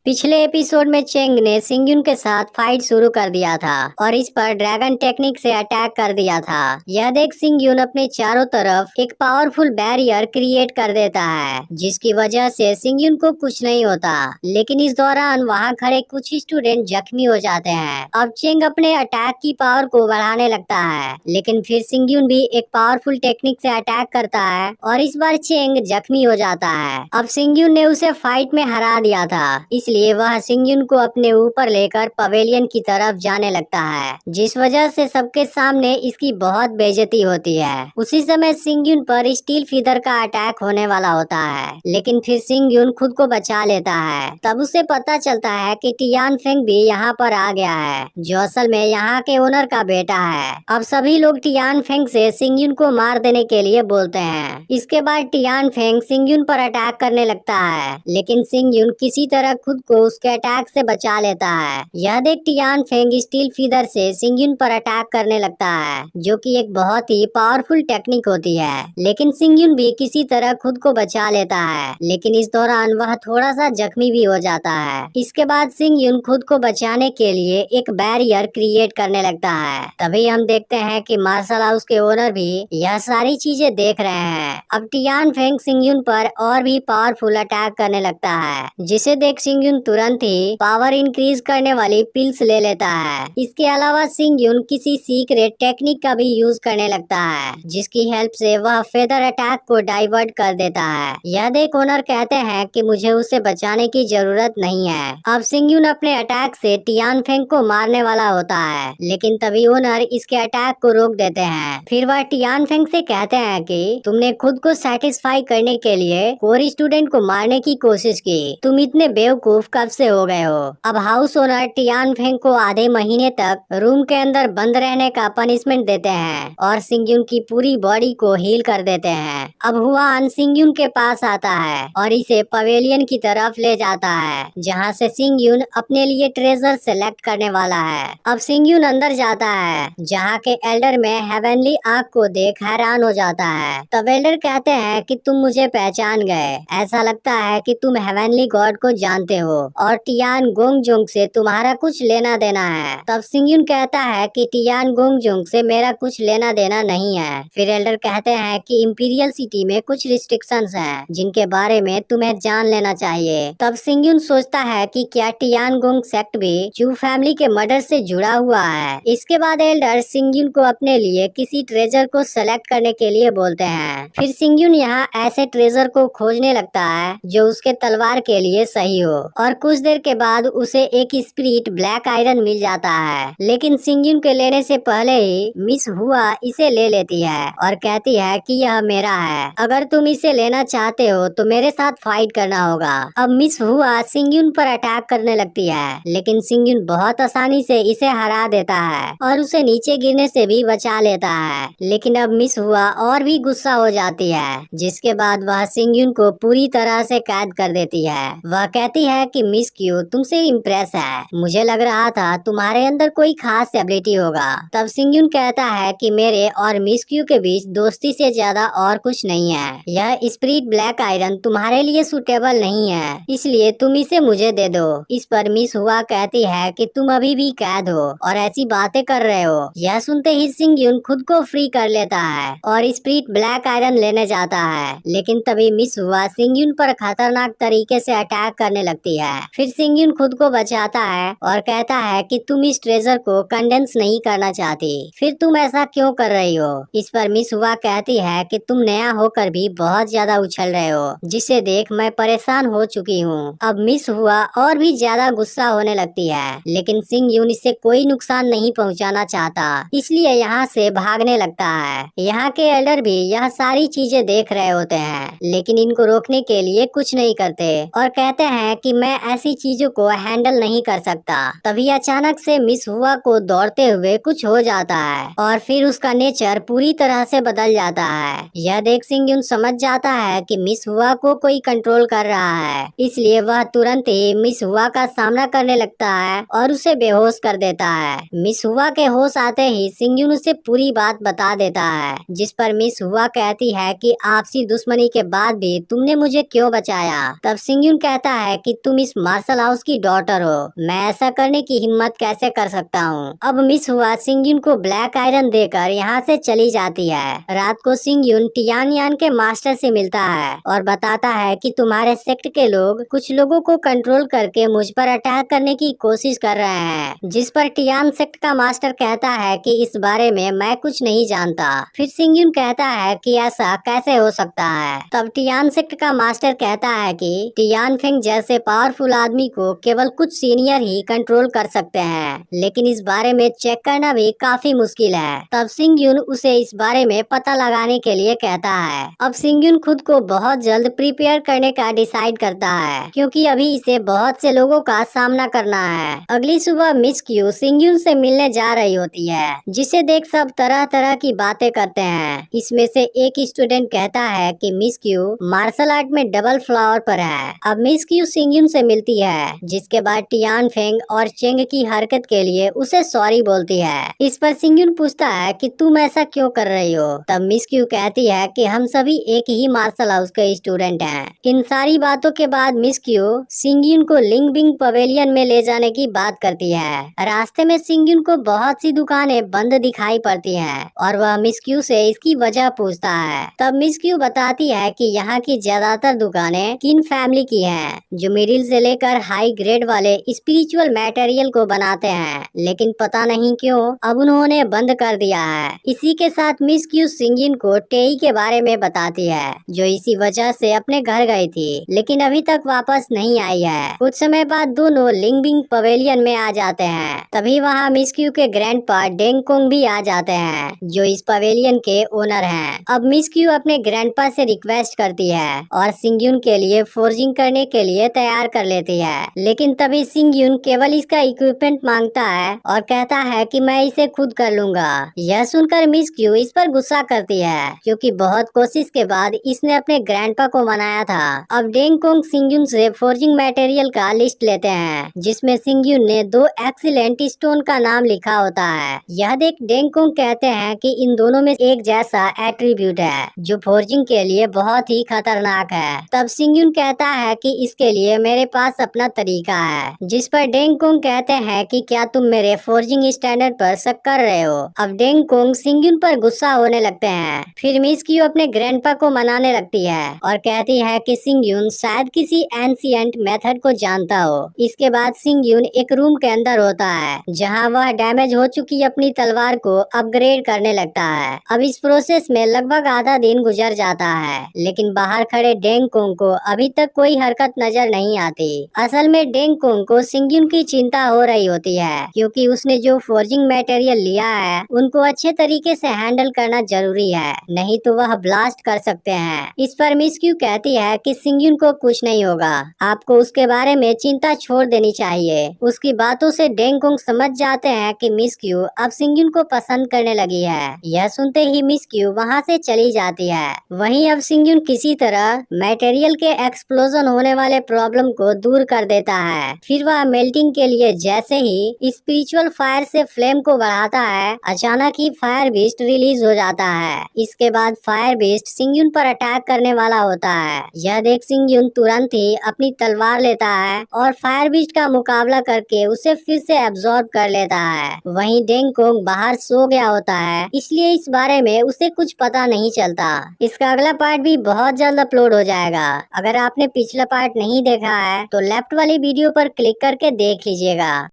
पिछले एपिसोड में चेंग ने सिंगयुन के साथ फाइट शुरू कर दिया था और इस पर ड्रैगन टेक्निक से अटैक कर दिया था। यह देख सिंगयुन अपने चारों तरफ एक पावरफुल बैरियर क्रिएट कर देता है, जिसकी वजह से सिंगयुन को कुछ नहीं होता। लेकिन इस दौरान वहां खड़े कुछ स्टूडेंट जख्मी हो जाते हैं। अब चेंग अपने अटैक की पावर को बढ़ाने लगता है, लेकिन फिर सिंगयुन भी एक पावरफुल टेक्निक से अटैक करता है और इस बार चेंग जख्मी हो जाता है। अब सिंगयुन ने उसे फाइट में हरा दिया था, इसलिए वह सिंगयुन को अपने ऊपर लेकर पवेलियन की तरफ जाने लगता है, जिस वजह से सबके सामने इसकी बहुत बेइज्जती होती है। उसी समय सिंगयुन पर स्टील फीदर का अटैक होने वाला होता है, लेकिन फिर सिंगयुन खुद को बचा लेता है। तब उसे पता चलता है कि टियान फेंग भी यहाँ पर आ गया है, जो असल में यहाँ के ओनर का बेटा है। अब सभी लोग टियान फेंग से सिंगयुन को मार देने के लिए बोलते हैं। इसके बाद टियान फेंग सिंगयुन पर अटैक करने लगता है, लेकिन सिंगयुन किसी तरह खुद को उसके अटैक से बचा लेता है। यह देख टियान फेंग स्टील फीदर से सिंगयुन पर अटैक करने लगता है, जो कि एक बहुत ही पावरफुल टेक्निक होती है। लेकिन सिंगयुन भी किसी तरह खुद को बचा लेता है, लेकिन इस दौरान वह थोड़ा सा जख्मी भी हो जाता है। इसके बाद सिंगयुन खुद को बचाने के लिए एक बैरियर क्रिएट करने लगता है। तभी हम देखते हैं कि मार्शल हाउस के ओनर भी यह सारी चीजें देख रहे हैं। अब टियान फेंग सिंगयुन पर और भी पावरफुल अटैक करने लगता है, जिसे देख सिंगयुन तुरंत ही पावर इंक्रीज करने वाली पिल्स ले लेता है। इसके अलावा सिंगयुन किसी सीक्रेट टेक्निक का भी यूज करने लगता है, जिसकी हेल्प से वह फेदर अटैक को डाइवर्ट कर देता है। यह देख ओनर कहते हैं कि मुझे उसे बचाने की जरूरत नहीं है। अब सिंगयुन अपने अटैक से टियान फेंग को मारने वाला होता है, लेकिन तभी ओनर इसके अटैक को रोक देते हैं। फिर वह टियान फेंग से कहते हैं कि तुमने खुद को सेटिस्फाई करने के लिए कोर स्टूडेंट को मारने की कोशिश की, तुम इतने बेवकूफ कब से हो गए हो। अब हाउस ओनर टियान फेंग को आधे महीने तक रूम के अंदर बंद रहने का पनिशमेंट देते हैं और सिंगयुन की पूरी बॉडी को हील कर देते हैं। अब हुआन सिंगयुन के पास आता है और इसे पवेलियन की तरफ ले जाता है, जहां से सिंगयुन अपने लिए ट्रेजर सेलेक्ट करने वाला है। अब सिंगयुन अंदर जाता है, जहां के एल्डर में हेवनली आंख को देख हैरान हो जाता है। तब एल्डर कहते हैं कि तुम मुझे पहचान गए, ऐसा लगता है कि तुम हेवनली गॉड को जानते हो और टियान गोंगजुंग से तुम्हारा कुछ लेना देना है। तब सिंगयुन कहता है कि टियान गोंगजुंग से मेरा कुछ लेना देना नहीं है। फिर एल्डर कहते हैं कि इंपीरियल सिटी में कुछ रिस्ट्रिक्शंस हैं, जिनके बारे में तुम्हें जान लेना चाहिए। तब सिंगयुन सोचता है कि क्या टियान गोंग सेक्ट भी चू फैमिली के मर्डर से जुड़ा हुआ है। इसके बाद एल्डर सिंगयुन को अपने लिए किसी ट्रेजर को सेलेक्ट करने के लिए बोलते हैं। फिर सिंगयुन यहाँ ऐसे ट्रेजर को खोजने लगता है जो उसके तलवार के लिए सही हो, और कुछ देर के बाद उसे एक स्पिरिट ब्लैक आयरन मिल जाता है। लेकिन सिंगयुन के लेने से पहले ही मिस हुआ इसे ले लेती है और कहती है कि यह मेरा है, अगर तुम इसे लेना चाहते हो तो मेरे साथ फाइट करना होगा। अब मिस हुआ सिंगयुन पर अटैक करने लगती है, लेकिन सिंगयुन बहुत आसानी से इसे हरा देता है और उसे नीचे गिरने से भी बचा लेता है। लेकिन अब मिस हुआ और भी गुस्सा हो जाती है, जिसके बाद वह सिंगयुन को पूरी तरह से कैद कर देती है। वह कहती है कि मिस क्यू तुमसे इम्प्रेस है, मुझे लग रहा था तुम्हारे अंदर कोई खास एबिलिटी होगा। तब सिंगयुन कहता है कि मेरे और मिस क्यू के बीच दोस्ती से ज्यादा और कुछ नहीं है। यह स्पिरिट ब्लैक आयरन तुम्हारे लिए सुटेबल नहीं है, इसलिए तुम इसे मुझे दे दो। इस पर मिस हुआ कहती है कि तुम अभी भी कैद हो और ऐसी बातें कर रहे हो। यह सुनते ही सिंगयुन खुद को फ्री कर लेता है और स्पिरिट ब्लैक आयरन लेने जाता है, लेकिन तभी मिस हुआ सिंगयुन पर खतरनाक तरीके से अटैक करने लगती है। फिर सिंगयुन खुद को बचाता है और कहता है कि तुम इस ट्रेजर को कंडेंस नहीं करना चाहती, फिर तुम ऐसा क्यों कर रही हो। इस पर मिस हुआ कहती है कि तुम नया होकर भी बहुत ज्यादा उछल रहे हो, जिसे देख मैं परेशान हो चुकी हूँ। अब मिस हुआ और भी ज्यादा गुस्सा होने लगती है, लेकिन सिंगयुन इससे कोई नुकसान नहीं पहुँचाना चाहता, इसलिए यहाँ से भागने लगता है। यहाँ के एल्डर भी यह सारी चीजें देख रहे होते हैं, लेकिन इनको रोकने के लिए कुछ नहीं करते और कहते हैं कि मैं ऐसी चीजों को हैंडल नहीं कर सकता। तभी अचानक से मिस हुआ को दौड़ते हुए कुछ हो जाता है और फिर उसका नेचर पूरी तरह से बदल जाता है। यह देख सिंगयुन समझ जाता है कि मिस हुआ को कोई कंट्रोल कर रहा है, इसलिए वह तुरंत ही मिस हुआ का सामना करने लगता है और उसे बेहोश कर देता है। मिस हुआ के होश आते ही सिंगयुन उसे पूरी बात बता देता है, जिस पर मिस हुआ कहती है कि आपसी दुश्मनी के बाद भी तुमने मुझे क्यों बचाया। तब सिंगयुन कहता है कि तुम तुम इस मार्शल हाउस की डॉटर हो, मैं ऐसा करने की हिम्मत कैसे कर सकता हूँ। अब मिस हुआ सिंगयुन को ब्लैक आयरन देकर यहाँ से चली जाती है। रात को सिंगयुन टियान यान के मास्टर से मिलता है और बताता है कि तुम्हारे सेक्ट के लोग कुछ लोगों को कंट्रोल करके मुझ पर अटैक करने की कोशिश कर रहे हैं, जिस पर टियान सेक्ट का मास्टर कहता है कि इस बारे में मैं कुछ नहीं जानता। फिर सिंगयुन कहता है कि ऐसा कैसे हो सकता है। तब टियान सेक्ट का मास्टर कहता है कि टियान फेंग जैसे पावरफुल आदमी को केवल कुछ सीनियर ही कंट्रोल कर सकते हैं, लेकिन इस बारे में चेक करना भी काफी मुश्किल है। तब सिंगयुन उसे इस बारे में पता लगाने के लिए कहता है। अब सिंगयुन खुद को बहुत जल्द प्रिपेयर करने का डिसाइड करता है, क्योंकि अभी इसे बहुत से लोगों का सामना करना है। अगली सुबह मिस क्यू सिंगयुन से मिलने जा रही होती है, जिसे देख सब तरह तरह की बातें करते हैं। इसमें से एक स्टूडेंट कहता है कि मिस क्यू मार्शल आर्ट में डबल फ्लावर पर है। अब मिस क्यू सिंगयुन से मिलती है, जिसके बाद टियान फेंग और चेंग की हरकत के लिए उसे सॉरी बोलती है। इस पर सिंगयुन पूछता है कि तुम ऐसा क्यों कर रही हो। तब मिस क्यू कहती है कि हम सभी एक ही मार्शल हाउस के स्टूडेंट हैं। इन सारी बातों के बाद मिस क्यू सिंगयुन को लिंग बिंग पवेलियन में ले जाने की बात करती है। रास्ते में सिंगयुन को बहुत सी दुकानें बंद दिखाई पड़ती हैं और वह मिस क्यू से इसकी वजह पूछता है। तब मिस क्यू बताती है कि यहाँ की ज्यादातर दुकानें किन फैमिली की हैं, जो मिडिल से लेकर हाई ग्रेड वाले स्पिरिचुअल मटेरियल को बनाते हैं, लेकिन पता नहीं क्यों अब उन्होंने बंद कर दिया है। इसी के साथ मिस क्यू सिंगयुन को टेई के बारे में बताती है, जो इसी वजह से अपने घर गई थी, लेकिन अभी तक वापस नहीं आई है। कुछ समय बाद दोनों लिंग बिंग पवेलियन में आ जाते हैं। तभी वहाँ मिस क्यू के ग्रैंडपा डेंगकोंग भी आ जाते हैं, जो इस पवेलियन के ओनर हैं। अब मिस क्यू अपने ग्रैंडपा से रिक्वेस्ट करती है और सिंगयुन के लिए फोर्जिंग करने के लिए तैयार कर लेती है, लेकिन तभी सिंगयुन केवल इसका इक्विपमेंट मांगता है और कहता है कि मैं इसे खुद कर लूंगा। यह सुनकर मिस क्यू इस पर गुस्सा करती है, क्योंकि बहुत कोशिश के बाद इसने अपने ग्रैंडपा को मनाया था। अब डेंगकोंग सिंगयुन से फोर्जिंग मटेरियल का लिस्ट लेते हैं, जिसमें सिंगयुन ने 2 एक्सीलेंट स्टोन का नाम लिखा होता है। यह देख डेंगकोंग कहते हैं कि इन दोनों में एक जैसा एट्रीब्यूट है, जो फोर्जिंग के लिए बहुत ही खतरनाक है। तब सिंगयुन कहता है कि इसके लिए मेरे पास अपना तरीका है, जिस पर डेंगकोंग कहते हैं कि क्या तुम मेरे फोर्जिंग स्टैंडर्ड पर शक कर रहे हो। अब डेंगकोंग सिंगयुन पर गुस्सा होने लगते हैं। फिर मिस क्यू अपने ग्रैंडपा को मनाने लगती है और कहती है कि सिंगयुन शायद किसी एंशिएंट मेथड को जानता हो। इसके बाद सिंगयुन एक रूम के अंदर होता है, जहां वह डैमेज हो चुकी अपनी तलवार को अपग्रेड करने लगता है। अब इस प्रोसेस में लगभग आधा दिन गुजर जाता है, लेकिन बाहर खड़े डेंगकोंग को अभी तक कोई हरकत नजर नहीं आती। असल में डेंगकोंग को सिंगयुन की चिंता हो रही होती है, क्योंकि उसने जो फोर्जिंग मटेरियल लिया है उनको अच्छे तरीके से हैंडल करना जरूरी है, नहीं तो वह ब्लास्ट कर सकते हैं। इस पर मिस क्यू कहती है कि सिंगयुन को कुछ नहीं होगा, आपको उसके बारे में चिंता छोड़ देनी चाहिए। उसकी बातों से डेंगकोंग समझ जाते हैं कि मिस क्यू अब सिंगयुन को पसंद करने लगी है। यह सुनते ही मिस क्यू वहाँ से चली जाती है। वहीं अब सिंगयुन किसी तरह मटेरियल के एक्सप्लोजन होने वाले प्रॉब्लम को दूर कर देता है। फिर वह मेल्टिंग के लिए जैसे ही स्पिरिचुअल फायर से फ्लेम को बढ़ाता है, अचानक ही फायर बीस्ट रिलीज हो जाता है। इसके बाद फायर बीस्ट सिंगयुन पर अटैक करने वाला होता है। यह देख सिंगयुन तुरंत ही अपनी तलवार लेता है और फायर बीस्ट का मुकाबला करके उसे फिर से एब्जॉर्ब कर लेता है। वहीं डेंगकोंग बाहर सो गया होता है, इसलिए इस बारे में उसे कुछ पता नहीं चलता। इसका अगला पार्ट भी बहुत जल्द अपलोड हो जाएगा। अगर आपने पिछला पार्ट नहीं देखा है तो लेफ्ट वाली वीडियो पर क्लिक करके देख लीजिएगा।